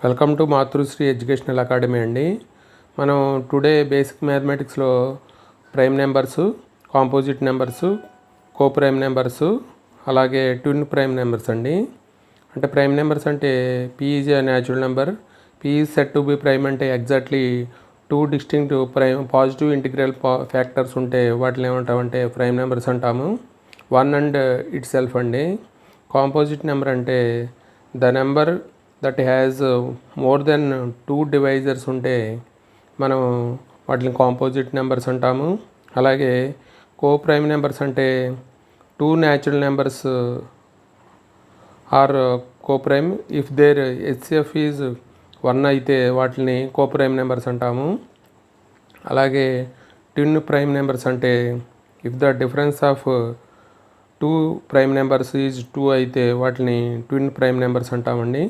Welcome to Matrusri educational academy అండి. మనం today basic మ్యాథమెటిక్స్లో prime numbers, composite numbers, co prime numbers, అలాగే twin prime numbers అండి. అంటే ప్రైమ్ నెంబర్స్ అంటే P is a natural number, P is set to be prime అంటే exactly two distinct prime positive integral factors ఉంటే వాటిని ఏమంటామంటే prime numbers అంటాము. One and itself అండి. కాంపోజిట్ నెంబర్ అంటే the number that has more than 2 divisors ఉంటే మనం వాటిని కాంపోజిట్ నెంబర్స్ అంటాము. అలాగే కో ప్రైమ్ నెంబర్స్ అంటే 2 natural numbers are coprime if their HCF is 1 అయితే వాటిని కో ప్రైమ్ నెంబర్స్ అంటాము. అలాగే ట్విన్ ప్రైమ్ నెంబర్స్ అంటే if the difference of 2 prime numbers is 2 అయితే వాటిని ట్విన్ ప్రైమ్ నెంబర్స్ అంటామండి.